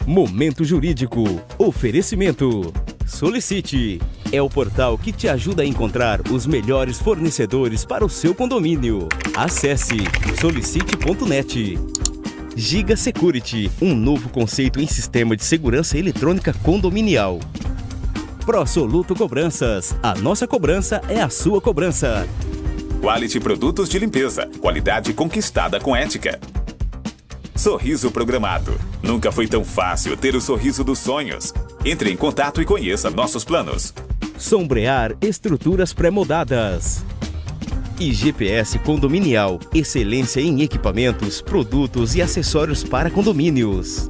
Momento Jurídico. Oferecimento. Solicite. É o portal que te ajuda a encontrar os melhores fornecedores para o seu condomínio. Acesse solicite.net. Giga Security, um novo conceito em sistema de segurança eletrônica condominial. ProSoluto Cobranças. A nossa cobrança é a sua cobrança. Quality Produtos de Limpeza. Qualidade conquistada com ética. Sorriso Programado. Nunca foi tão fácil ter o sorriso dos sonhos. Entre em contato e conheça nossos planos. Sombrear Estruturas Pré-moldadas. E GPS Condominial. Excelência em equipamentos, produtos e acessórios para condomínios.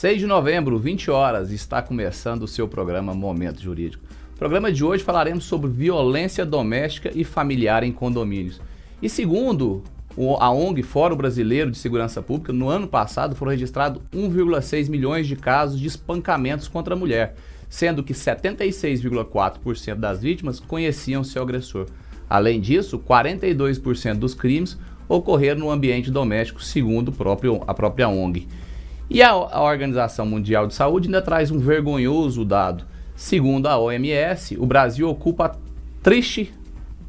De novembro, 20 horas, está começando o seu programa Momento Jurídico. No programa de hoje falaremos sobre violência doméstica e familiar em condomínios. E segundo a ONG Fórum Brasileiro de Segurança Pública, no ano passado foram registrados 1,6 milhões de casos de espancamentos contra a mulher, sendo que 76,4% das vítimas conheciam seu agressor. Além disso, 42% dos crimes ocorreram no ambiente doméstico, segundo a própria ONG. E a Organização Mundial de Saúde ainda traz um vergonhoso dado. Segundo a OMS, o Brasil ocupa a triste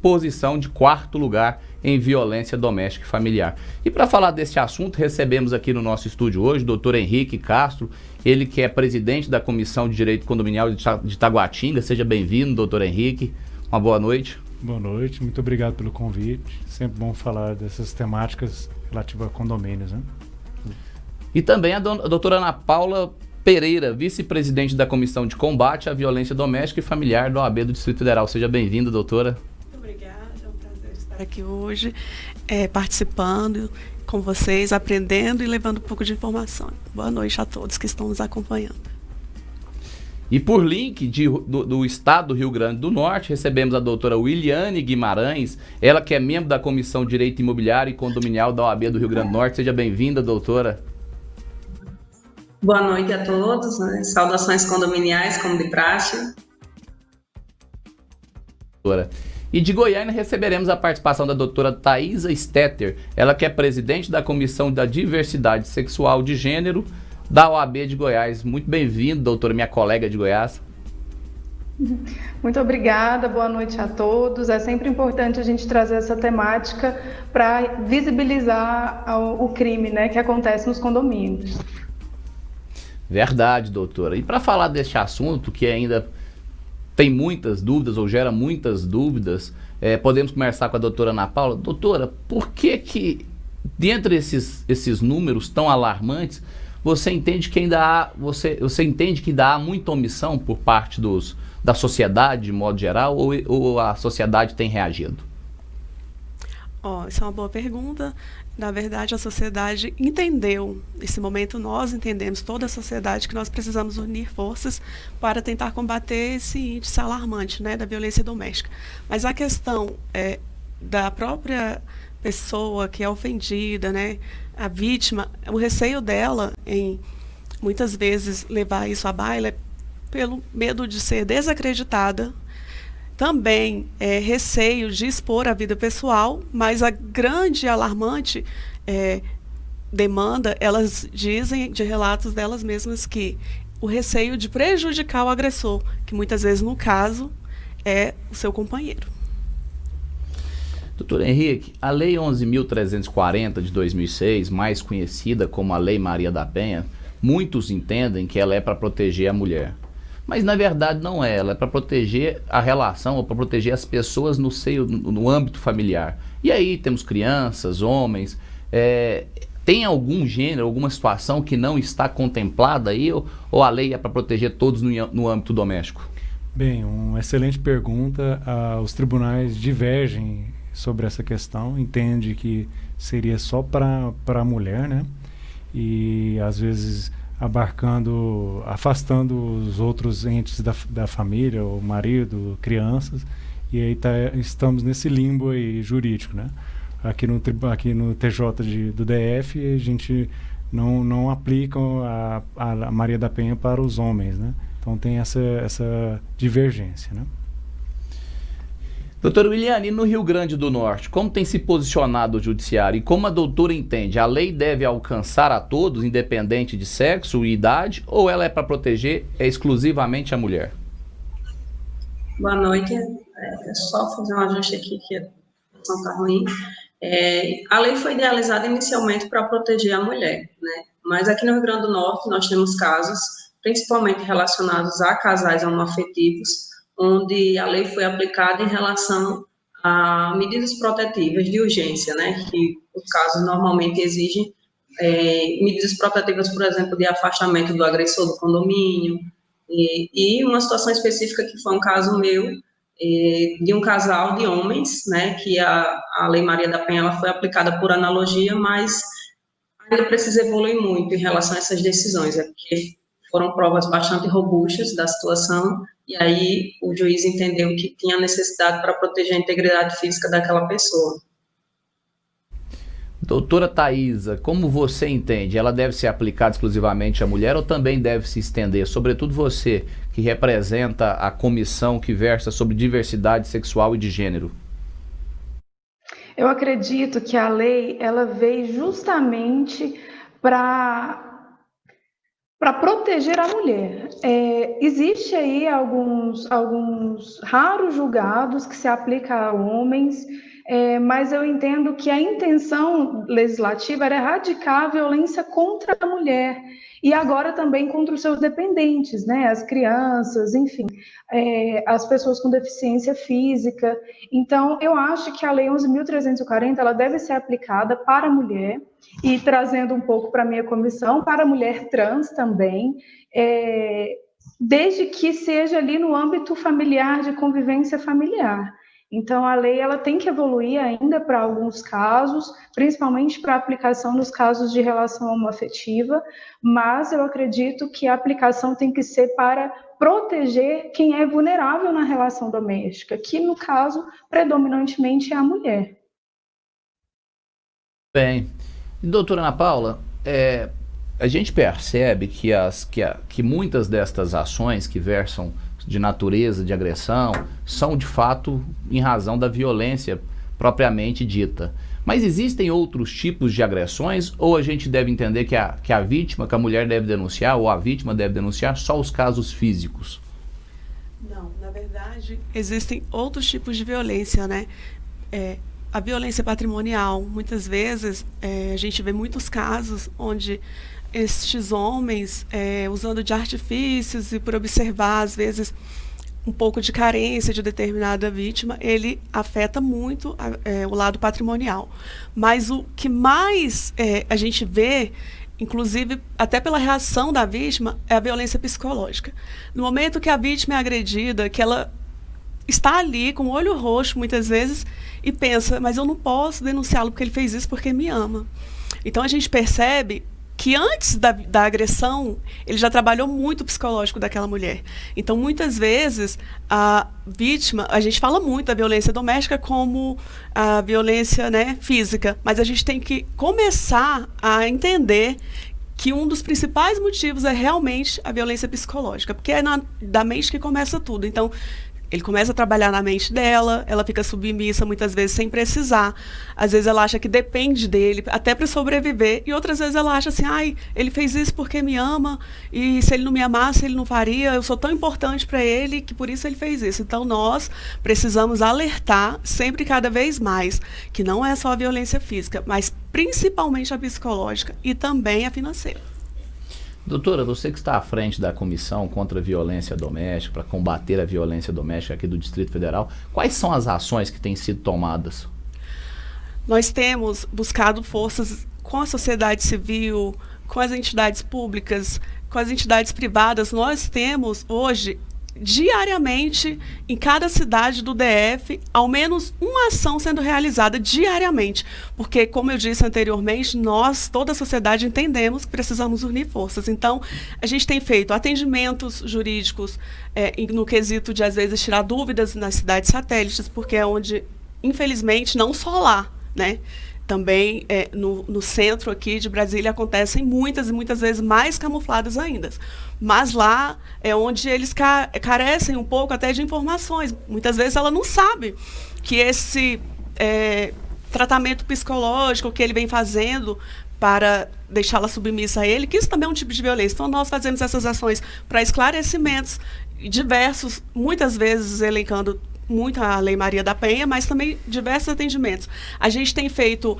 posição de 4º lugar em violência doméstica e familiar. E para falar desse assunto, recebemos aqui no nosso estúdio hoje o Dr. Henrique Castro, ele que é presidente da Comissão de Direito Condominial de Taguatinga. Seja bem-vindo, doutor Henrique. Uma boa noite. Boa noite, muito obrigado pelo convite. Sempre bom falar dessas temáticas relativas a condomínios, né? E também a doutora Ana Paula Pereira, vice-presidente da Comissão de Combate à Violência Doméstica e Familiar da OAB do Distrito Federal. Seja bem-vinda, doutora. Muito obrigada, é um prazer estar aqui hoje, participando com vocês, aprendendo e levando um pouco de informação. Boa noite a todos que estão nos acompanhando. E por link do estado do Rio Grande do Norte, recebemos a doutora Williane Guimarães, ela que é membro da Comissão de Direito Imobiliário e Condominial da OAB do Rio Grande do Norte. Seja bem-vinda, doutora. Boa noite a todos, né? Saudações condominiais, como de praxe. E de Goiânia receberemos a participação da doutora Thaisa Stetter, ela que é presidente da Comissão da Diversidade Sexual de Gênero da OAB de Goiás. Muito bem-vindo, doutora, minha colega de Goiás. Muito obrigada, boa noite a todos. É sempre importante a gente trazer essa temática para visibilizar o crime, né, que acontece nos condomínios. Verdade, doutora. E para falar deste assunto, que ainda tem muitas dúvidas, ou gera muitas dúvidas, podemos conversar com a doutora Ana Paula. Doutora, por que dentre esses números tão alarmantes, você entende que ainda há muita omissão por parte da sociedade, de modo geral, ou a sociedade tem reagido? Isso é uma boa pergunta. Na verdade, a sociedade entendeu, nesse momento nós entendemos, toda a sociedade, que nós precisamos unir forças para tentar combater esse índice alarmante, né, da violência doméstica. Mas a questão da própria pessoa que é ofendida, né, a vítima, o receio dela em, muitas vezes, levar isso à baila é pelo medo de ser desacreditada. Também receio de expor a vida pessoal, mas a grande alarmante demanda, elas dizem de relatos delas mesmas que o receio de prejudicar o agressor, que muitas vezes no caso é o seu companheiro. Doutor Henrique, a Lei 11.340 de 2006, mais conhecida como a Lei Maria da Penha, muitos entendem que ela é para proteger a mulher. Mas na verdade não é, ela é para proteger a relação, ou para proteger as pessoas no âmbito familiar. E aí temos crianças, homens, tem algum gênero, alguma situação que não está contemplada aí, ou a lei é para proteger todos no âmbito doméstico? Bem, uma excelente pergunta. Os tribunais divergem sobre essa questão, entende que seria só para a mulher, né? E às vezes afastando os outros entes da família, o marido, crianças, E aí estamos nesse limbo aí jurídico, né? Aqui no TJ do DF, a gente não aplica a Maria da Penha para os homens, né? Então tem essa divergência, né? Doutora Williane, no Rio Grande do Norte, como tem se posicionado o judiciário e como a doutora entende, a lei deve alcançar a todos, independente de sexo e idade, ou ela é para proteger exclusivamente a mulher? Boa noite. Só fazer um ajuste aqui que a situação está ruim. A lei foi idealizada inicialmente para proteger a mulher, né? Mas aqui no Rio Grande do Norte nós temos casos, principalmente relacionados a casais homoafetivos, onde a lei foi aplicada em relação a medidas protetivas de urgência, né? Que os casos normalmente exigem medidas protetivas, por exemplo, de afastamento do agressor do condomínio, e uma situação específica que foi um caso meu, de um casal de homens, né, que a Lei Maria da Penha ela foi aplicada por analogia, mas ainda precisa evoluir muito em relação a essas decisões, porque foram provas bastante robustas da situação, e aí o juiz entendeu que tinha necessidade para proteger a integridade física daquela pessoa. Doutora Thaisa, como você entende? Ela deve ser aplicada exclusivamente à mulher ou também deve se estender? Sobretudo você, que representa a comissão que versa sobre diversidade sexual e de gênero. Eu acredito que a lei ela veio justamente para proteger a mulher. Existe aí alguns raros julgados que se aplicam a homens, mas eu entendo que a intenção legislativa era erradicar a violência contra a mulher e agora também contra os seus dependentes, né? As crianças, enfim, as pessoas com deficiência física. Então, eu acho que a Lei 11.340 ela deve ser aplicada para a mulher e trazendo um pouco para a minha comissão, para a mulher trans também, desde que seja ali no âmbito familiar, de convivência familiar. Então, a lei ela tem que evoluir ainda para alguns casos, principalmente para a aplicação nos casos de relação homoafetiva, mas eu acredito que a aplicação tem que ser para proteger quem é vulnerável na relação doméstica, que, no caso, predominantemente é a mulher. Bem, doutora Ana Paula, a gente percebe que muitas destas ações que versam de natureza, de agressão, são de fato em razão da violência propriamente dita. Mas existem outros tipos de agressões ou a gente deve entender que a vítima, que a mulher deve denunciar ou a vítima deve denunciar só os casos físicos? Não, na verdade, existem outros tipos de violência, né? A violência patrimonial, muitas vezes, a gente vê muitos casos onde estes homens, usando de artifícios e por observar, às vezes, um pouco de carência de determinada vítima, ele afeta muito o lado patrimonial. Mas o que mais a gente vê, inclusive até pela reação da vítima, é a violência psicológica. No momento que a vítima é agredida, que ela está ali com o olho roxo, muitas vezes, e pensa, mas eu não posso denunciá-lo porque ele fez isso porque me ama. Então, a gente percebe que antes da agressão, ele já trabalhou muito o psicológico daquela mulher. Então, muitas vezes, a vítima, a gente fala muito da violência doméstica como a violência, né, física, mas a gente tem que começar a entender que um dos principais motivos é realmente a violência psicológica, porque é da mente que começa tudo. Então, ele começa a trabalhar na mente dela, ela fica submissa muitas vezes sem precisar. Às vezes ela acha que depende dele, até para sobreviver. E outras vezes ela acha assim, ele fez isso porque me ama, e se ele não me amasse, ele não faria. Eu sou tão importante para ele que por isso ele fez isso. Então nós precisamos alertar sempre e cada vez mais que não é só a violência física, mas principalmente a psicológica e também a financeira. Doutora, você que está à frente da Comissão contra a Violência Doméstica, para combater a violência doméstica aqui do Distrito Federal, quais são as ações que têm sido tomadas? Nós temos buscado forças com a sociedade civil, com as entidades públicas, com as entidades privadas. Nós temos hoje diariamente, em cada cidade do DF, ao menos uma ação sendo realizada diariamente. Porque, como eu disse anteriormente, nós, toda a sociedade, entendemos que precisamos unir forças. Então, a gente tem feito atendimentos jurídicos no quesito de, às vezes, tirar dúvidas nas cidades satélites, porque é onde, infelizmente, não só lá, né? Também no centro aqui de Brasília acontecem muitas e muitas vezes mais camufladas ainda. Mas lá é onde eles carecem um pouco até de informações. Muitas vezes ela não sabe que esse tratamento psicológico que ele vem fazendo para deixá-la submissa a ele, que isso também é um tipo de violência. Então, nós fazemos essas ações para esclarecimentos diversos, muitas vezes elencando muito a Lei Maria da Penha, mas também diversos atendimentos. A gente tem feito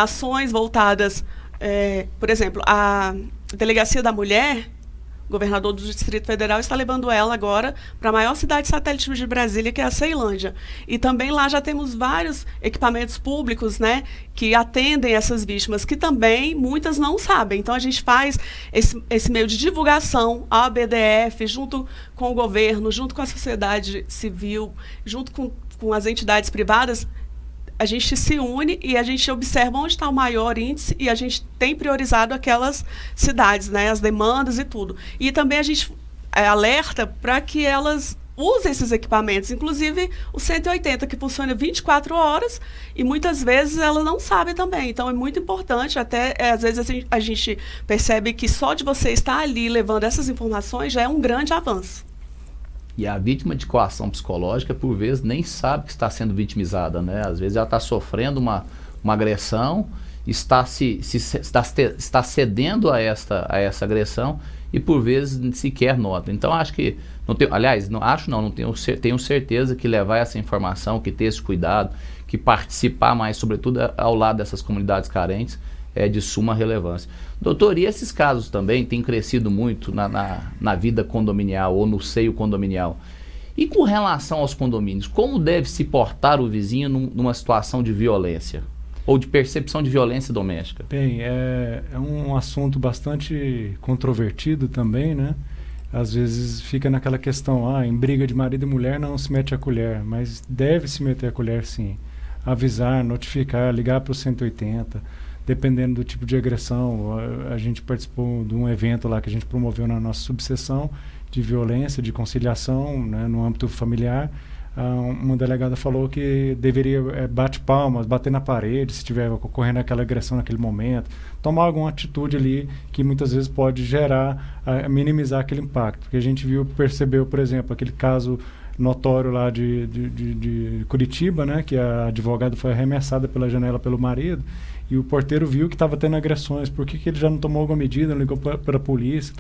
ações voltadas, por exemplo, a Delegacia da Mulher, o governador do Distrito Federal está levando ela agora para a maior cidade satélite de Brasília, que é a Ceilândia. E também lá já temos vários equipamentos públicos, né, que atendem essas vítimas, que também muitas não sabem. Então, a gente faz esse meio de divulgação, a ABDF, junto com o governo, junto com a sociedade civil, junto com as entidades privadas. A gente se une e a gente observa onde está o maior índice e a gente tem priorizado aquelas cidades, né, as demandas e tudo. E também a gente alerta para que elas usem esses equipamentos, inclusive o 180, que funciona 24 horas e muitas vezes ela não sabe também. Então, é muito importante, até às vezes a gente percebe que só de você estar ali levando essas informações já é um grande avanço. E a vítima de coação psicológica, por vezes, nem sabe que está sendo vitimizada, né? Às vezes ela está sofrendo uma agressão, está cedendo a essa agressão e, por vezes, sequer nota. Então, acho que, tenho certeza que levar essa informação, que ter esse cuidado, que participar mais, sobretudo, ao lado dessas comunidades carentes, é de suma relevância. Doutor, e esses casos também têm crescido muito na vida condominial ou no seio condominial. E com relação aos condomínios, como deve se portar o vizinho numa situação de violência ou de percepção de violência doméstica? Bem, é um assunto bastante controvertido também, né? Às vezes fica naquela questão, em briga de marido e mulher não se mete a colher, mas deve se meter a colher sim. Avisar, notificar, ligar para o 180, dependendo do tipo de agressão. A gente participou de um evento lá que a gente promoveu na nossa subseção de violência, de conciliação, né, no âmbito familiar. Uma delegada falou que deveria bate palmas, bater na parede se estiver ocorrendo aquela agressão naquele momento, tomar alguma atitude ali que muitas vezes pode minimizar aquele impacto. Porque a gente percebeu, por exemplo, aquele caso notório lá de Curitiba, né, que a advogada foi arremessada pela janela pelo marido, e o porteiro viu que estava tendo agressões. Por que ele já não tomou alguma medida, não ligou para a polícia,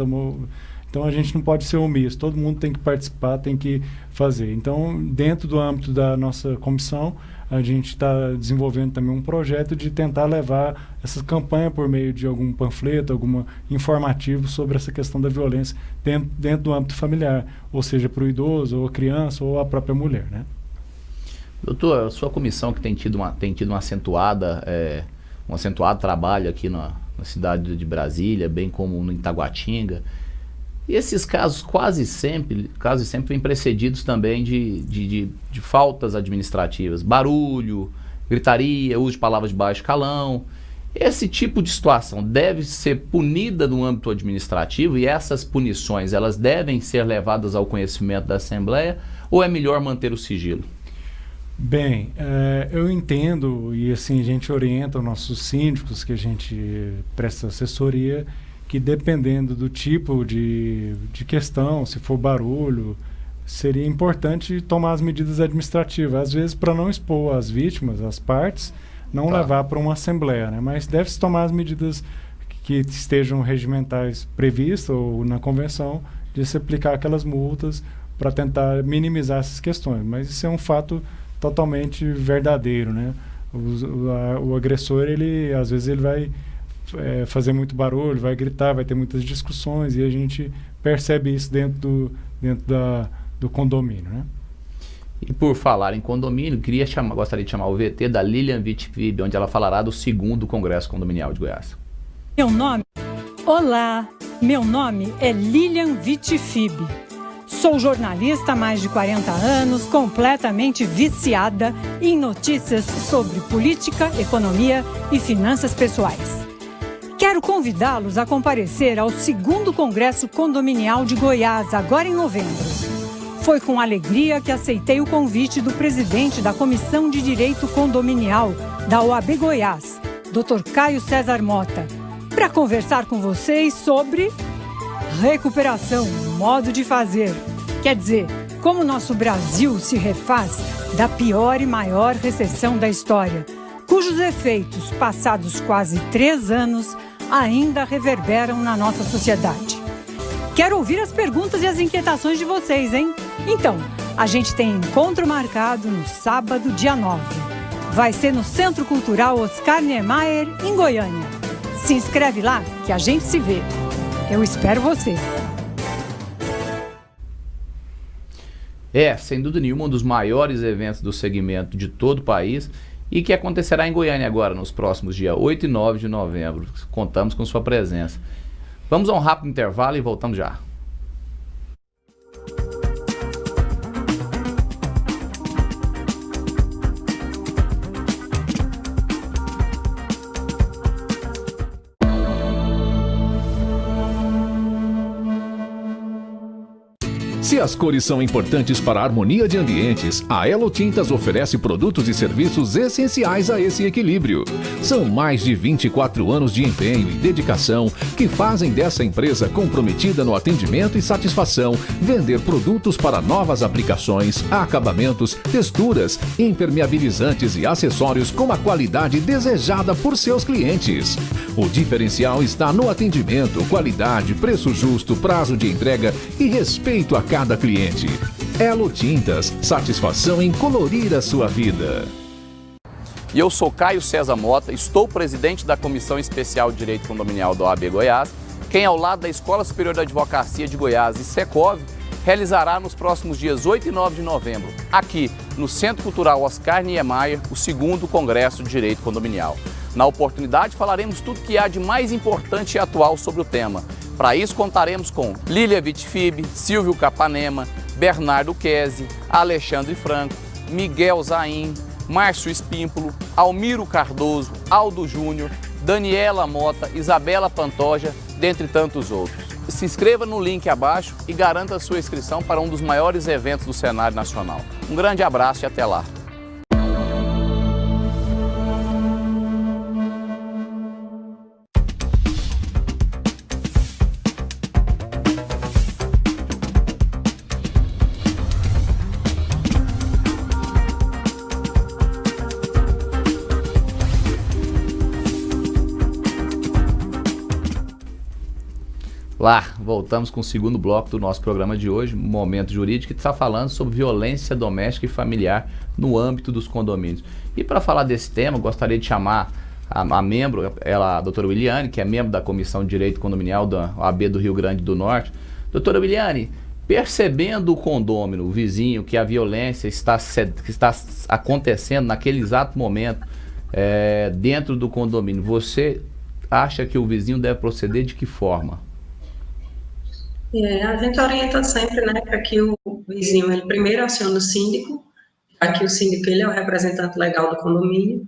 Então, a gente não pode ser omisso, todo mundo tem que participar, tem que fazer. Então, dentro do âmbito da nossa comissão, a gente está desenvolvendo também um projeto de tentar levar essa campanha por meio de algum panfleto, algum informativo sobre essa questão da violência dentro do âmbito familiar, ou seja, para o idoso, ou a criança, ou a própria mulher, né? Doutor, a sua comissão que tem tido um acentuado trabalho aqui na cidade de Brasília, bem como no Itaguatinga, e esses casos quase sempre vêm precedidos também de faltas administrativas, barulho, gritaria, uso de palavras de baixo calão. Esse tipo de situação deve ser punida no âmbito administrativo e essas punições, elas devem ser levadas ao conhecimento da Assembleia ou é melhor manter o sigilo? Bem, eu entendo e assim a gente orienta os nossos síndicos que a gente presta assessoria que dependendo do tipo de questão, se for barulho, seria importante tomar as medidas administrativas. Às vezes, para não expor as vítimas, as partes, não levar para uma assembleia, né? Mas deve-se tomar as medidas que estejam regimentais previstas ou na convenção de se aplicar aquelas multas para tentar minimizar essas questões. Mas isso é um fato totalmente verdadeiro, né? O agressor, às vezes, ele vai fazer muito barulho, vai gritar, vai ter muitas discussões e a gente percebe isso dentro do condomínio, né? E por falar em condomínio, gostaria de chamar o VT da Lilian Vitifib, onde ela falará do 2º Congresso Condominial de Goiás. Olá, meu nome é Lilian Vitifib. Sou jornalista há mais de 40 anos, completamente viciada em notícias sobre política, economia e finanças pessoais. Quero convidá-los a comparecer ao 2º Congresso Condominial de Goiás, agora em novembro. Foi com alegria que aceitei o convite do presidente da Comissão de Direito Condominial da OAB Goiás, Dr. Caio César Mota, para conversar com vocês sobre recuperação, modo de fazer. Quer dizer, como o nosso Brasil se refaz da pior e maior recessão da história, cujos efeitos, passados quase 3 anos, ainda reverberam na nossa sociedade. Quero ouvir as perguntas e as inquietações de vocês, hein? Então, a gente tem encontro marcado no sábado, dia 9. Vai ser no Centro Cultural Oscar Niemeyer, em Goiânia. Se inscreve lá que a gente se vê. Eu espero você. Sem dúvida nenhuma, um dos maiores eventos do segmento de todo o país e que acontecerá em Goiânia agora, nos próximos dias 8 e 9 de novembro. Contamos com sua presença. Vamos a um rápido intervalo e voltamos já. Se as cores são importantes para a harmonia de ambientes, a Elo Tintas oferece produtos e serviços essenciais a esse equilíbrio. São mais de 24 anos de empenho e dedicação que fazem dessa empresa comprometida no atendimento e satisfação vender produtos para novas aplicações, acabamentos, texturas, impermeabilizantes e acessórios com a qualidade desejada por seus clientes. O diferencial está no atendimento, qualidade, preço justo, prazo de entrega e respeito a cada cliente. Elo Tintas, satisfação em colorir a sua vida. E eu sou Caio César Mota, estou presidente da Comissão Especial de Direito Condominial da OAB Goiás, quem ao lado da Escola Superior da Advocacia de Goiás e Secov realizará nos próximos dias 8 e 9 de novembro, aqui no Centro Cultural Oscar Niemeyer, o 2º Congresso de Direito Condominial. Na oportunidade falaremos tudo que há de mais importante e atual sobre o tema. Para isso contaremos com Lília Vitfib, Silvio Capanema, Bernardo Kese, Alexandre Franco, Miguel Zain, Márcio Espímpolo, Almiro Cardoso, Aldo Júnior, Daniela Mota, Isabela Pantoja, dentre tantos outros. Se inscreva no link abaixo e garanta a sua inscrição para um dos maiores eventos do cenário nacional. Um grande abraço e até lá! Lá, voltamos com o 2º bloco do nosso programa de hoje, Momento Jurídico, que está falando sobre violência doméstica e familiar no âmbito dos condomínios. E para falar desse tema, eu gostaria de chamar a membro, a doutora Williane, que é membro da Comissão de Direito Condominial da OAB do Rio Grande do Norte. Doutora Williane, percebendo o condômino, o vizinho, que a violência está acontecendo naquele exato momento dentro do condomínio, você acha que o vizinho deve proceder de que forma? A gente orienta sempre, né, para que o vizinho, ele primeiro acione o síndico, para que o síndico, ele é o representante legal do condomínio,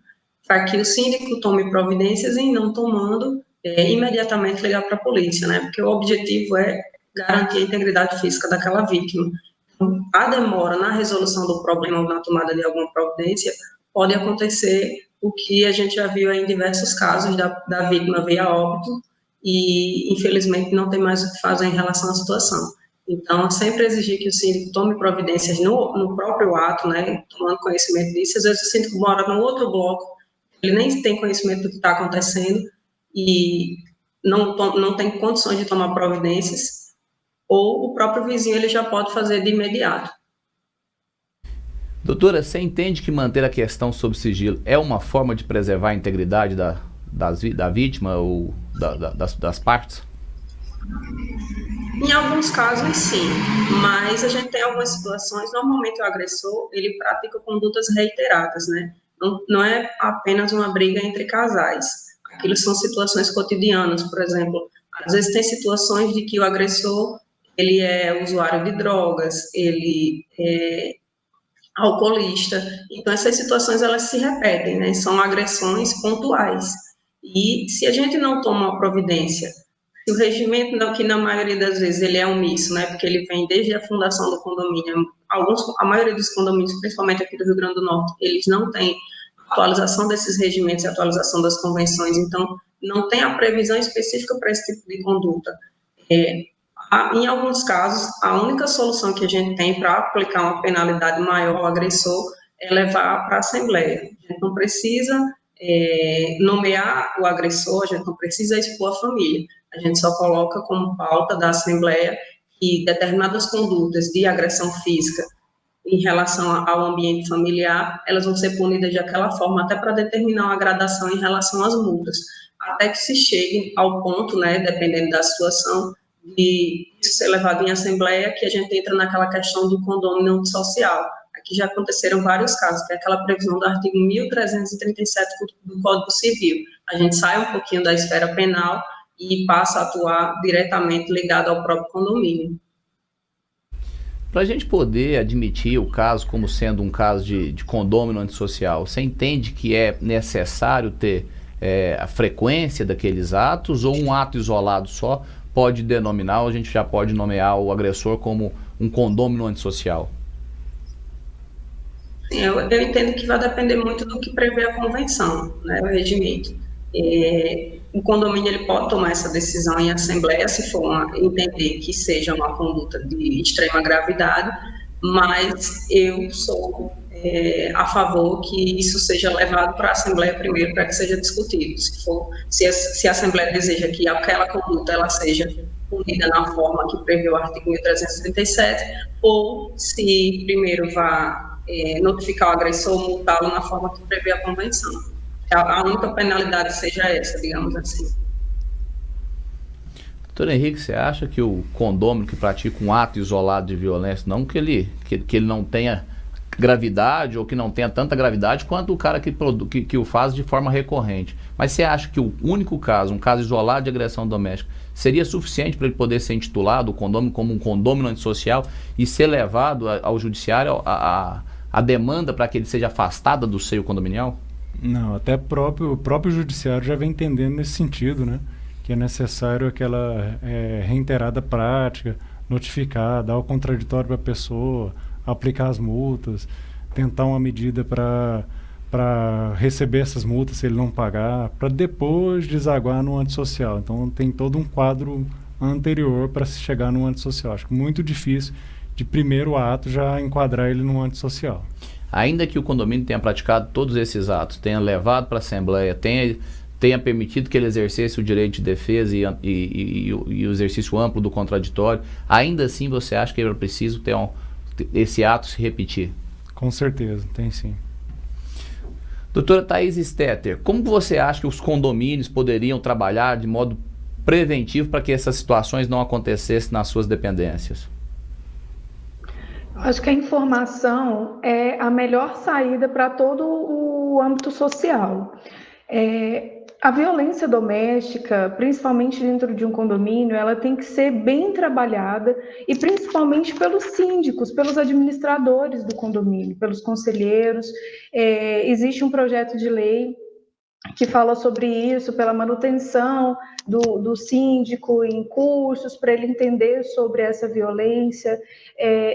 para que o síndico tome providências e, não tomando, imediatamente ligar para a polícia, né, porque o objetivo é garantir a integridade física daquela vítima. Então, a demora na resolução do problema ou na tomada de alguma providência pode acontecer o que a gente já viu em diversos casos da vítima vir a óbito, e, infelizmente, não tem mais o que fazer em relação à situação. Então, sempre exigir que o síndico tome providências no próprio ato, né, tomando conhecimento disso. Às vezes o síndico mora num outro bloco, ele nem tem conhecimento do que está acontecendo e não tem condições de tomar providências, ou o próprio vizinho ele já pode fazer de imediato. Doutora, você entende que manter a questão sob sigilo é uma forma de preservar a integridade da vítima ou das partes? Em alguns casos, sim, mas a gente tem algumas situações, normalmente o agressor, ele pratica condutas reiteradas, né? Não é apenas uma briga entre casais, aquilo são situações cotidianas, por exemplo, às vezes tem situações de que o agressor, ele é usuário de drogas, ele é alcoolista. Então, essas situações, elas se repetem, né? São agressões pontuais. E se a gente não toma uma providência, se o regimento, que na maioria das vezes ele é omisso, né? Porque ele vem desde a fundação do condomínio, a maioria dos condomínios, principalmente aqui do Rio Grande do Norte, eles não têm atualização desses regimentos e atualização das convenções, então não tem a previsão específica para esse tipo de conduta. Em alguns casos, a única solução que a gente tem para aplicar uma penalidade maior ao agressor é levar para a Assembleia. A gente não precisa nomear o agressor, a gente não precisa expor a família. A gente só coloca como pauta da Assembleia que determinadas condutas de agressão física em relação ao ambiente familiar, elas vão ser punidas daquela forma, até para determinar uma gradação em relação às multas, até que se chegue ao ponto, né, dependendo da situação, de isso ser levado em assembleia, que a gente entra naquela questão do condômino social. Aqui já aconteceram vários casos, que é aquela previsão do artigo 1337 do Código Civil. A gente sai um pouquinho da esfera penal e passa a atuar diretamente ligado ao próprio condomínio. Para a gente poder admitir o caso como sendo um caso de condômino antissocial, você entende que é necessário ter a frequência daqueles atos, ou um ato isolado só pode denominar, ou a gente já pode nomear o agressor como um condômino antissocial? Sim, eu entendo que vai depender muito do que prevê a convenção, né, o regimento. O condomínio ele pode tomar essa decisão em assembleia, se for entender que seja uma conduta de extrema gravidade, mas eu sou a favor que isso seja levado para a assembleia primeiro, para que seja discutido. Se a assembleia deseja que aquela conduta ela seja punida na forma que prevê o artigo 1337, ou se primeiro vai notificar o agressor, multá-lo na forma que prevê a convenção. A única penalidade seja essa, digamos assim. Doutor Henrique, você acha que o condômino que pratica um ato isolado de violência, não que ele não tenha gravidade, ou que não tenha tanta gravidade quanto o cara que o faz de forma recorrente, mas você acha que o único caso, um caso isolado de agressão doméstica, seria suficiente para ele poder ser intitulado o condômino como um condômino antissocial e ser levado ao judiciário a demanda para que ele seja afastado do seio condominial? Não, até o próprio judiciário já vem entendendo nesse sentido, né? Que é necessário aquela reiterada prática, notificar, dar o contraditório para a pessoa, aplicar as multas, tentar uma medida para receber essas multas se ele não pagar, para depois desaguar no antissocial. Então tem todo um quadro anterior para se chegar no antissocial. Acho muito difícil de primeiro ato já enquadrar ele no antissocial. Ainda que o condomínio tenha praticado todos esses atos, tenha levado para a Assembleia, tenha permitido que ele exercesse o direito de defesa e o exercício amplo do contraditório, ainda assim você acha que era preciso ter esse ato se repetir? Com certeza, tem sim. Doutora Thaís Stetter, como você acha que os condomínios poderiam trabalhar de modo preventivo para que essas situações não acontecessem nas suas dependências? Acho que a informação é a melhor saída para todo o âmbito social. A violência doméstica, principalmente dentro de um condomínio, ela tem que ser bem trabalhada, e principalmente pelos síndicos, pelos administradores do condomínio, pelos conselheiros. Existe um projeto de lei que fala sobre isso, pela manutenção do síndico em cursos, para ele entender sobre essa violência.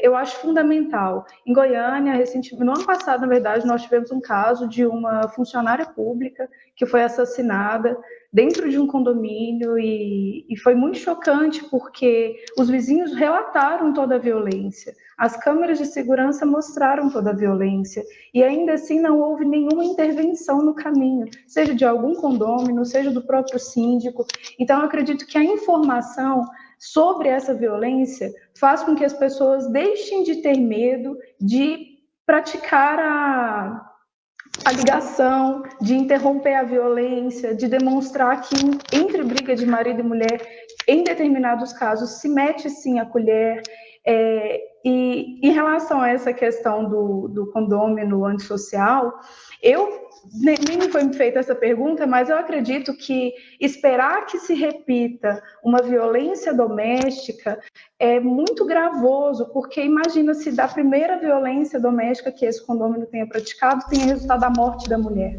Eu acho fundamental. Em Goiânia, recentemente, no ano passado, na verdade, nós tivemos um caso de uma funcionária pública que foi assassinada dentro de um condomínio, e foi muito chocante, porque os vizinhos relataram toda a violência, as câmeras de segurança mostraram toda a violência, e ainda assim não houve nenhuma intervenção no caminho, seja de algum condômino, seja do próprio síndico. Então, eu acredito que a informação sobre essa violência faz com que as pessoas deixem de ter medo de praticar a ligação, de interromper a violência, de demonstrar que entre briga de marido e mulher, em determinados casos, se mete sim a colher. E em relação a essa questão do condômino antissocial, nem me foi feita essa pergunta, mas eu acredito que esperar que se repita uma violência doméstica é muito gravoso, porque imagina se da primeira violência doméstica que esse condômino tenha praticado, tenha resultado a morte da mulher.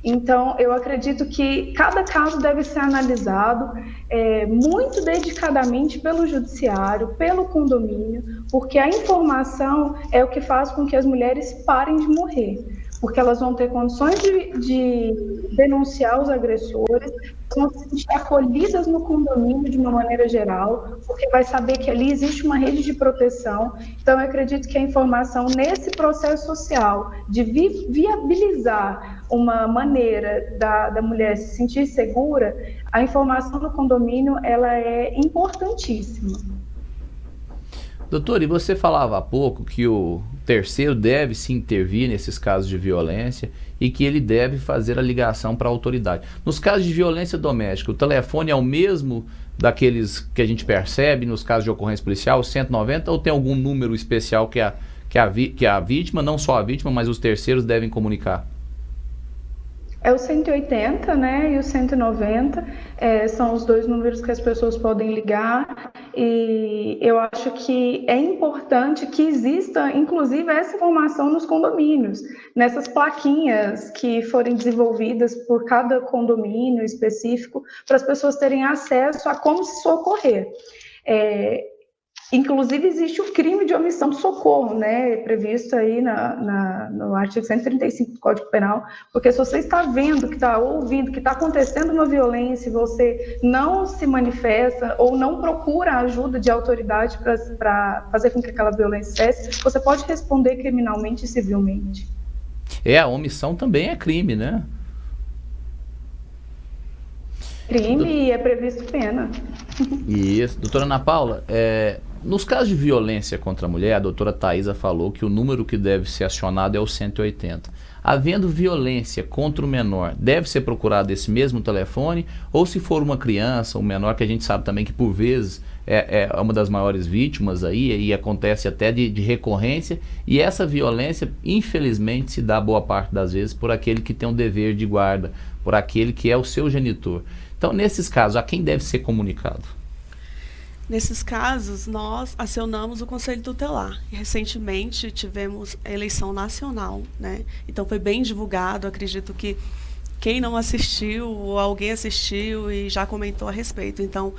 Então, eu acredito que cada caso deve ser analisado muito dedicadamente pelo judiciário, pelo condomínio, porque a informação é o que faz com que as mulheres parem de morrer, porque elas vão ter condições de denunciar os agressores, vão se sentir acolhidas no condomínio de uma maneira geral, porque vai saber que ali existe uma rede de proteção. Então, eu acredito que a informação nesse processo social de viabilizar uma maneira da mulher se sentir segura, a informação no condomínio ela é importantíssima. Doutor, e você falava há pouco que o terceiro deve se intervir nesses casos de violência e que ele deve fazer a ligação para a autoridade. Nos casos de violência doméstica, o telefone é o mesmo daqueles que a gente percebe nos casos de ocorrência policial, o 190, ou tem algum número especial que a vítima, não só a vítima, mas os terceiros devem comunicar? É o 180, né, e o 190, são os dois números que as pessoas podem ligar, e eu acho que é importante que exista, inclusive, essa informação nos condomínios, nessas plaquinhas que forem desenvolvidas por cada condomínio específico, para as pessoas terem acesso a como se socorrer. Inclusive, existe o crime de omissão de socorro, né, previsto aí no artigo 135 do Código Penal, porque se você está vendo, que está ouvindo, que está acontecendo uma violência e você não se manifesta ou não procura a ajuda de autoridade para fazer com que aquela violência cesse, você pode responder criminalmente e civilmente. A omissão também é crime, né? Crime e é previsto pena. Isso. Doutora Ana Paula, nos casos de violência contra a mulher, a doutora Thaisa falou que o número que deve ser acionado é o 180. Havendo violência contra o menor, deve ser procurado esse mesmo telefone? Ou se for uma criança, um menor, que a gente sabe também que por vezes é uma das maiores vítimas aí, e acontece até de recorrência, e essa violência, infelizmente, se dá boa parte das vezes por aquele que tem um dever de guarda, por aquele que é o seu genitor. Então, nesses casos, a quem deve ser comunicado? Nesses casos, nós acionamos o Conselho Tutelar. E, recentemente, tivemos a eleição nacional, né? Então, foi bem divulgado. Acredito que quem não assistiu, ou alguém assistiu e já comentou a respeito. Então,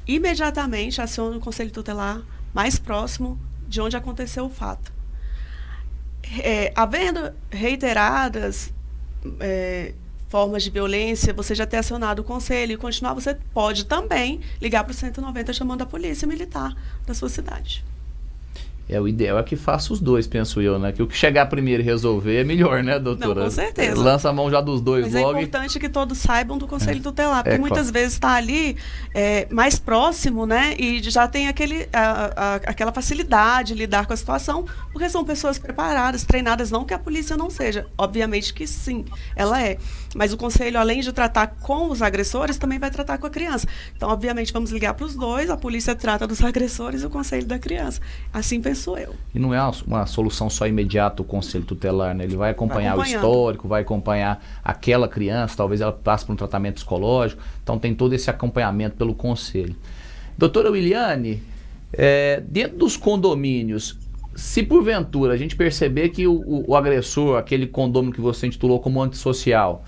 imediatamente, aciona o Conselho Tutelar mais próximo de onde aconteceu o fato. Havendo reiteradas formas de violência, você já ter acionado o conselho e continuar, você pode também ligar para o 190 chamando a polícia militar da sua cidade. O ideal é que faça os dois, penso eu, né? Que o que chegar primeiro e resolver é melhor, né, doutora? Não, com certeza. Lança a mão já dos dois Mas logo. É importante que todos saibam do Conselho Tutelar, porque muitas vezes está ali mais próximo, né? E já tem aquela facilidade de lidar com a situação, porque são pessoas preparadas, treinadas, não que a polícia não seja. Obviamente que sim, ela é. Mas o Conselho, além de tratar com os agressores, também vai tratar com a criança. Então, obviamente, vamos ligar para os dois, a polícia trata dos agressores e o Conselho da criança. Assim penso eu. E não é uma solução só imediata o Conselho Tutelar, né? Ele vai acompanhar o histórico, vai acompanhar aquela criança, talvez ela passe por um tratamento psicológico. Então, tem todo esse acompanhamento pelo Conselho. Doutora Wiliane, dentro dos condomínios, se porventura a gente perceber que o agressor, aquele condômino que você intitulou como antissocial,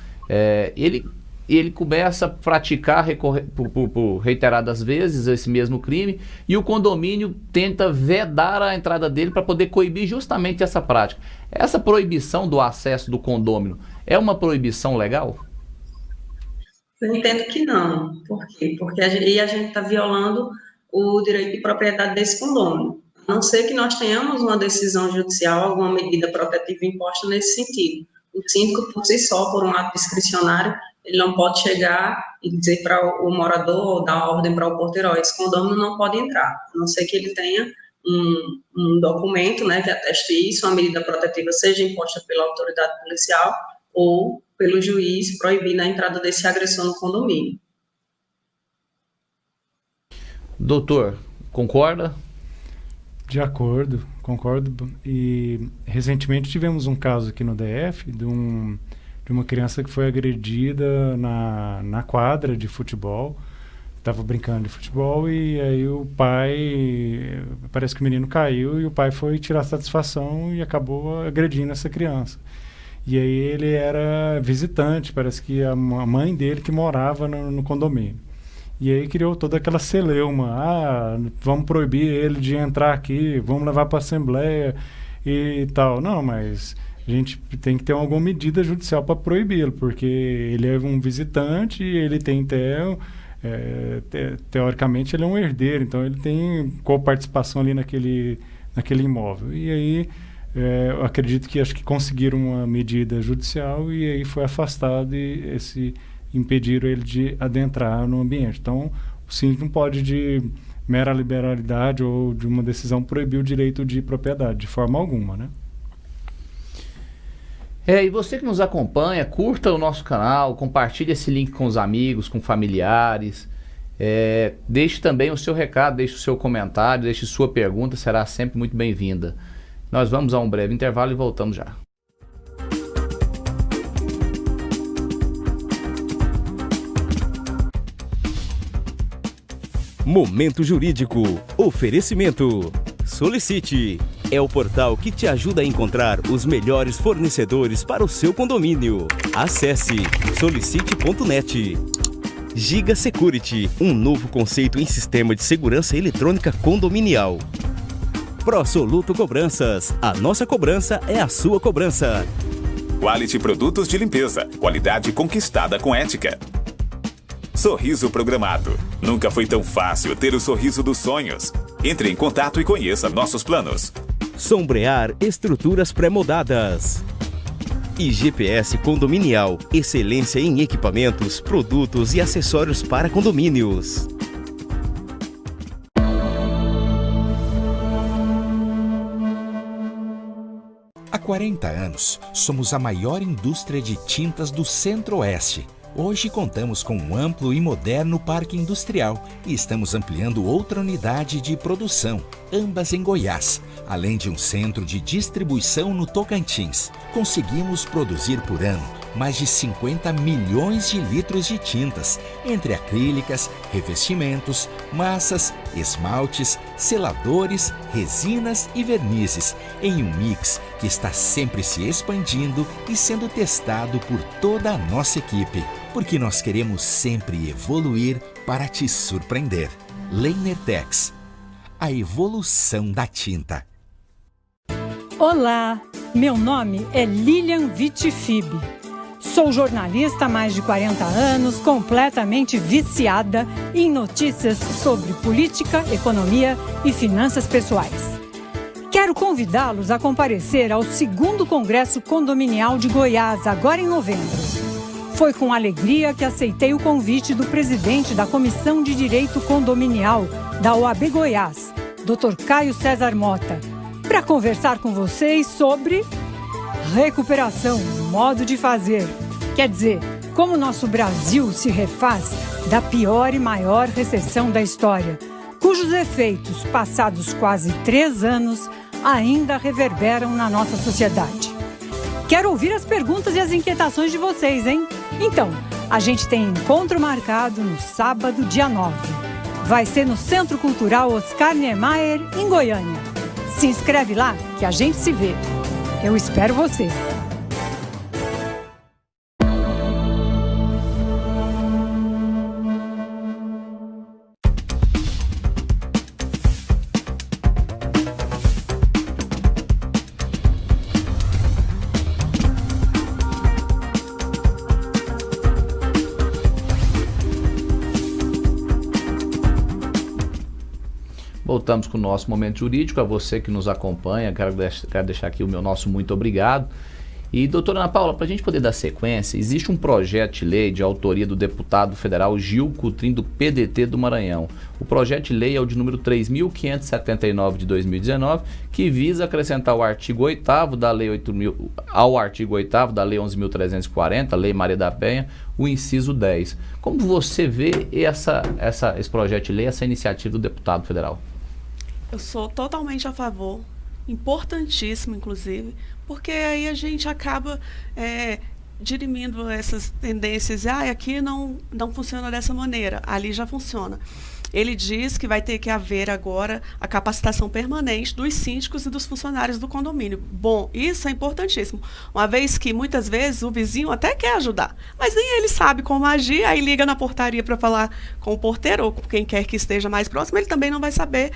ele começa a praticar por reiteradas vezes esse mesmo crime e o condomínio tenta vedar a entrada dele para poder coibir justamente essa prática. Essa proibição do acesso do condômino é uma proibição legal? Eu entendo que não. Por quê? Porque a gente está violando o direito de propriedade desse condômino. A não ser que nós tenhamos uma decisão judicial, alguma medida protetiva imposta nesse sentido. O síndico, por si só, por um ato discricionário, ele não pode chegar e dizer para o morador, ou dar ordem para o porteiro, esse condômino não pode entrar, a não ser que ele tenha um documento, né, que ateste isso, uma medida protetiva seja imposta pela autoridade policial ou pelo juiz proibindo a entrada desse agressor no condomínio. Doutor, concorda? De acordo, concordo. E recentemente tivemos um caso aqui no DF de uma criança que foi agredida na quadra de futebol. Estava brincando de futebol e aí o pai, parece que o menino caiu e o pai foi tirar satisfação e acabou agredindo essa criança. E aí ele era visitante, parece que a mãe dele que morava no condomínio. E aí criou toda aquela celeuma, vamos proibir ele de entrar aqui, vamos levar para a Assembleia e tal. Não, mas a gente tem que ter alguma medida judicial para proibi-lo, porque ele é um visitante e ele tem teoricamente ele é um herdeiro, então ele tem coparticipação ali naquele imóvel. E aí eu acredito que acho que conseguiram uma medida judicial e aí foi afastado e impediram ele de adentrar no ambiente. Então o síndico não pode, de mera liberalidade ou de uma decisão, proibir o direito de propriedade de forma alguma, né? E você que nos acompanha, curta o nosso canal, compartilhe esse link com os amigos, com familiares, deixe também o seu recado, deixe o seu comentário, deixe sua pergunta, será sempre muito bem-vinda. Nós vamos a um breve intervalo e voltamos já. Momento Jurídico. Oferecimento. Solicite. É o portal que te ajuda a encontrar os melhores fornecedores para o seu condomínio. Acesse solicite.net. Giga Security, um novo conceito em sistema de segurança eletrônica condominial. ProSoluto Cobranças, a nossa cobrança é a sua cobrança. Quality Produtos de Limpeza, qualidade conquistada com ética. Sorriso Programado. Nunca foi tão fácil ter o sorriso dos sonhos. Entre em contato e conheça nossos planos. Sombrear estruturas pré-moldadas. IGPS Condominial, excelência em equipamentos, produtos e acessórios para condomínios. Há 40 anos, somos a maior indústria de tintas do Centro-Oeste. Hoje contamos com um amplo e moderno parque industrial e estamos ampliando outra unidade de produção, ambas em Goiás, além de um centro de distribuição no Tocantins. Conseguimos produzir por ano mais de 50 milhões de litros de tintas, entre acrílicas, revestimentos, massas, esmaltes, seladores, resinas e vernizes, em um mix que está sempre se expandindo e sendo testado por toda a nossa equipe, porque nós queremos sempre evoluir para te surpreender. Lehner-Tex, a evolução da tinta. Olá, meu nome é Lilian Vitifib. Sou jornalista há mais de 40 anos, completamente viciada em notícias sobre política, economia e finanças pessoais. Quero convidá-los a comparecer ao 2º Congresso Condominial de Goiás, agora em novembro. Foi com alegria que aceitei o convite do presidente da Comissão de Direito Condominial da OAB Goiás, Dr. Caio César Mota, para conversar com vocês sobre recuperação, modo de fazer. Quer dizer, como nosso Brasil se refaz da pior e maior recessão da história, cujos efeitos, passados quase 3 anos, ainda reverberam na nossa sociedade. Quero ouvir as perguntas e as inquietações de vocês, hein? Então, a gente tem encontro marcado no sábado, dia 9. Vai ser no Centro Cultural Oscar Niemeyer, em Goiânia. Se inscreve lá que a gente se vê. Eu espero você. Voltamos com o nosso Momento Jurídico. A você que nos acompanha, quero deixar aqui o meu nosso muito obrigado. E, doutora Ana Paula, para a gente poder dar sequência, existe um projeto de lei de autoria do deputado federal Gil Coutrin, do PDT do Maranhão. O projeto de lei é o de número 3.579 de 2019, que visa acrescentar o artigo 8º da Lei 8.000, ao artigo 8º da Lei 11.340, Lei Maria da Penha, o inciso 10. Como você vê esse projeto de lei, essa iniciativa do deputado federal? Eu sou totalmente a favor, importantíssimo, inclusive, porque aí a gente acaba dirimindo essas tendências. Aqui não funciona dessa maneira, ali já funciona. Ele diz que vai ter que haver agora a capacitação permanente dos síndicos e dos funcionários do condomínio. Bom, isso é importantíssimo, uma vez que muitas vezes o vizinho até quer ajudar, mas nem ele sabe como agir, aí liga na portaria para falar com o porteiro ou com quem quer que esteja mais próximo, ele também não vai saber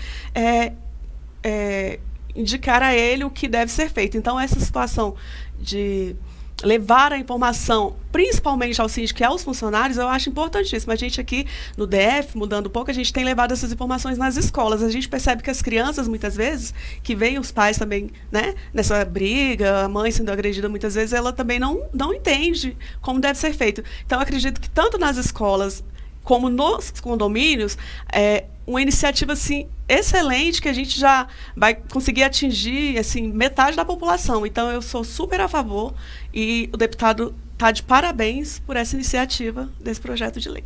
indicar a ele o que deve ser feito. Então, essa situação de levar a informação, principalmente ao síndico e aos funcionários, eu acho importantíssimo. A gente aqui no DF, mudando um pouco, a gente tem levado essas informações nas escolas. A gente percebe que as crianças, muitas vezes, que veem os pais também, né, nessa briga, a mãe sendo agredida muitas vezes, ela também não entende como deve ser feito. Então, eu acredito que tanto nas escolas como nos condomínios, uma iniciativa assim, excelente, que a gente já vai conseguir atingir assim, metade da população. Então, eu sou super a favor e o deputado está de parabéns por essa iniciativa desse projeto de lei.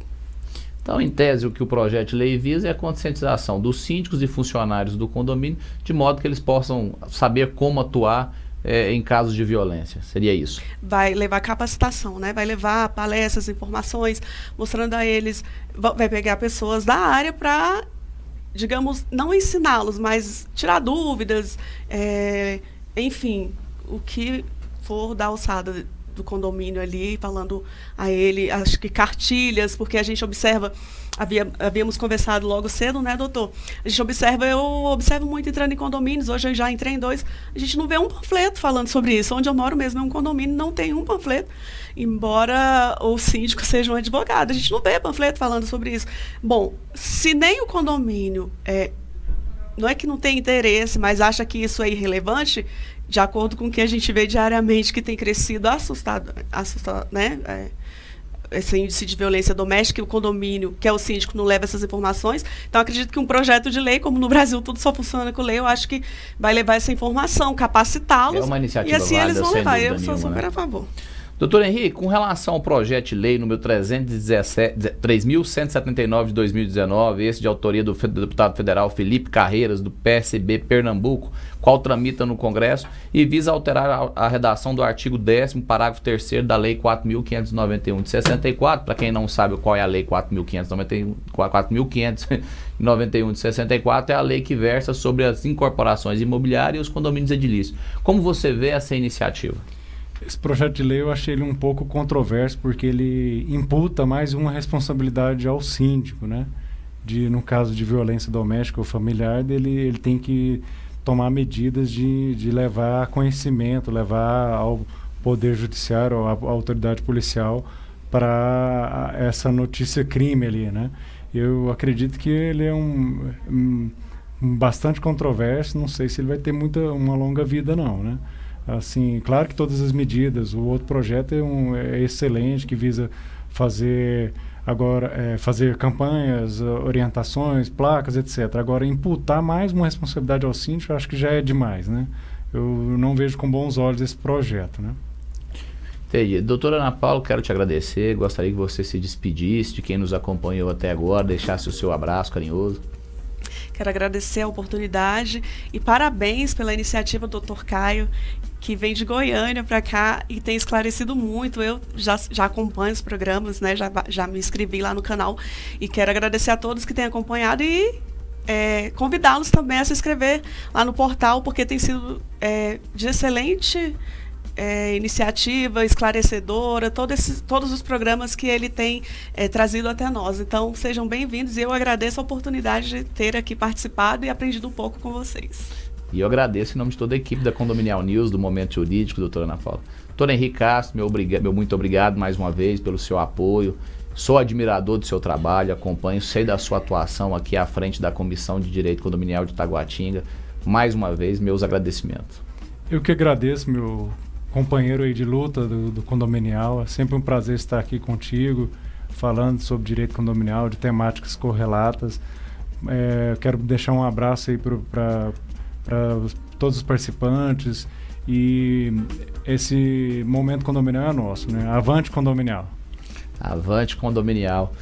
Então, em tese, o que o projeto de lei visa é a conscientização dos síndicos e funcionários do condomínio, de modo que eles possam saber como atuar em casos de violência. Seria isso? Vai levar capacitação, né? Vai levar palestras, informações, mostrando a eles, vai pegar pessoas da área para, digamos, não ensiná-los, mas tirar dúvidas, enfim, o que for da alçada do condomínio ali, falando a ele, acho que cartilhas, porque a gente observa, havíamos conversado logo cedo, né, doutor? A gente observa, eu observo muito entrando em condomínios, hoje eu já entrei em 2, a gente não vê um panfleto falando sobre isso. Onde eu moro mesmo é um condomínio, não tem um panfleto, embora o síndico seja um advogado, a gente não vê panfleto falando sobre isso. Bom, se nem o condomínio, não é que não tem interesse, mas acha que isso é irrelevante, de acordo com o que a gente vê diariamente, que tem crescido assustado, né? Esse índice de violência doméstica, e o condomínio, que é o síndico, não leva essas informações. Então, acredito que um projeto de lei, como no Brasil tudo só funciona com lei, eu acho que vai levar essa informação, capacitá-los, uma iniciativa e assim válida, eles vão levar. Eu sou nenhuma, super né? a favor. Doutor Henrique, com relação ao projeto de lei número 3.179 de 2019, esse de autoria do deputado federal Felipe Carreiras, do PSB Pernambuco, qual tramita no Congresso e visa alterar a redação do artigo 10º, parágrafo 3º da Lei 4.591 de 64. Para quem não sabe qual é a Lei 4.591 de 64, é a lei que versa sobre as incorporações imobiliárias e os condomínios edilícios. Como você vê essa iniciativa? Esse projeto de lei eu achei ele um pouco controverso, porque ele imputa mais uma responsabilidade ao síndico, né? No caso de violência doméstica ou familiar, ele tem que tomar medidas de levar a conhecimento, levar ao Poder Judiciário, à autoridade policial, para essa notícia crime ali, né? Eu acredito que ele é bastante controverso, não sei se ele vai ter uma longa vida não, né? Assim, claro que todas as medidas, o outro projeto é excelente, que visa fazer campanhas, orientações, placas, etc. Agora, imputar mais uma responsabilidade ao síndico, eu acho que já é demais, né? Eu não vejo com bons olhos esse projeto, né? Entendi. Doutora Ana Paula, quero te agradecer, gostaria que você se despedisse de quem nos acompanhou até agora, deixasse o seu abraço carinhoso. Quero agradecer a oportunidade e parabéns pela iniciativa do Dr. Caio, que vem de Goiânia para cá e tem esclarecido muito. Eu já acompanho os programas, né? Já me inscrevi lá no canal e quero agradecer a todos que têm acompanhado e convidá-los também a se inscrever lá no portal, porque tem sido de excelente iniciativa, esclarecedora, todos os programas que ele tem trazido até nós. Então, sejam bem-vindos e eu agradeço a oportunidade de ter aqui participado e aprendido um pouco com vocês. E eu agradeço em nome de toda a equipe da Condominial News, do Momento Jurídico, doutora Ana Paula. Doutor Henrique Castro, meu muito obrigado mais uma vez pelo seu apoio. Sou admirador do seu trabalho, acompanho, sei da sua atuação aqui à frente da Comissão de Direito Condominial de Taguatinga. Mais uma vez, meus agradecimentos. Eu que agradeço, meu companheiro aí de luta do condominial. É sempre um prazer estar aqui contigo, falando sobre direito condominial, de temáticas correlatas. Quero deixar um abraço aí para todos os participantes, e esse momento condominial é nosso, né? Avante condominial. Avante condominial.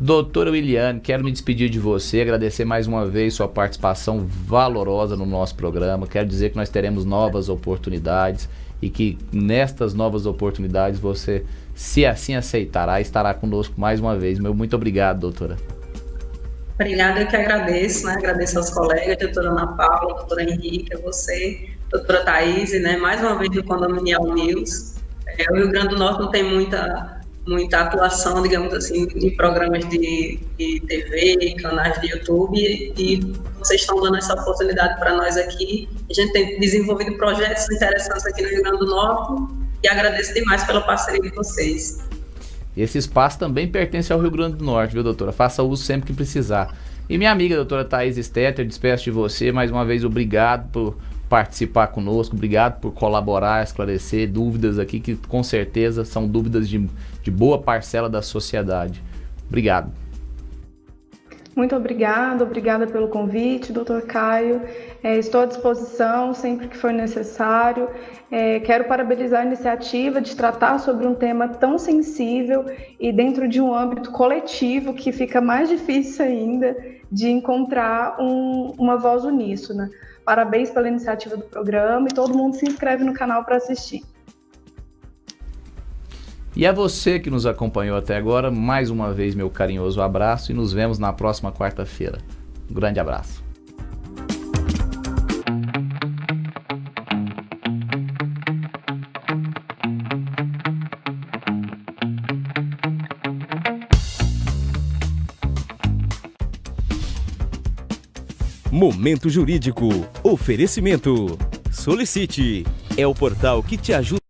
Doutora Williane, quero me despedir de você, agradecer mais uma vez sua participação valorosa no nosso programa. Quero dizer que nós teremos novas oportunidades e que nestas novas oportunidades você, se assim aceitará, estará conosco mais uma vez. Meu muito obrigado, doutora. Obrigada, eu que agradeço, né? Agradeço aos colegas, doutora Ana Paula, doutora Henrique, a você, doutora Thaís, né? Mais uma vez do Condominial News. O Rio Grande do Norte não tem muita atuação, digamos assim, em programas de TV, canais de YouTube, e vocês estão dando essa oportunidade para nós aqui. A gente tem desenvolvido projetos interessantes aqui no Rio Grande do Norte e agradeço demais pela parceria de vocês. Esse espaço também pertence ao Rio Grande do Norte, viu, doutora? Faça uso sempre que precisar. E minha amiga, doutora Thaís Stetter, despeço de você. Mais uma vez, obrigado por participar conosco, obrigado por colaborar, esclarecer dúvidas aqui que com certeza são dúvidas de boa parcela da sociedade. Obrigado. Muito obrigada pelo convite, doutor Caio. Estou à disposição sempre que for necessário. Quero parabenizar a iniciativa de tratar sobre um tema tão sensível e dentro de um âmbito coletivo que fica mais difícil ainda de encontrar uma voz uníssona. Parabéns pela iniciativa do programa e todo mundo se inscreve no canal para assistir. E a você que nos acompanhou até agora, mais uma vez meu carinhoso abraço e nos vemos na próxima quarta-feira. Um grande abraço. Momento Jurídico. Oferecimento. Solicite. É o portal que te ajuda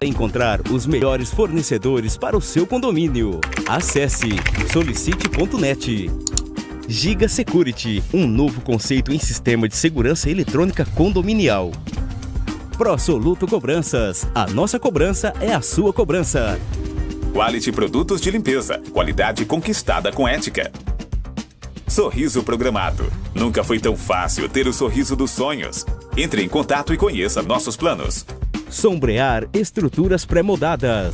a encontrar os melhores fornecedores para o seu condomínio. Acesse solicite.net. Giga Security, um novo conceito em sistema de segurança eletrônica condominial. ProSoluto Cobranças, a nossa cobrança é a sua cobrança. Quality Produtos de Limpeza, qualidade conquistada com ética. Sorriso Programado. Nunca foi tão fácil ter o sorriso dos sonhos. Entre em contato e conheça nossos planos. Sombrear estruturas pré-moldadas.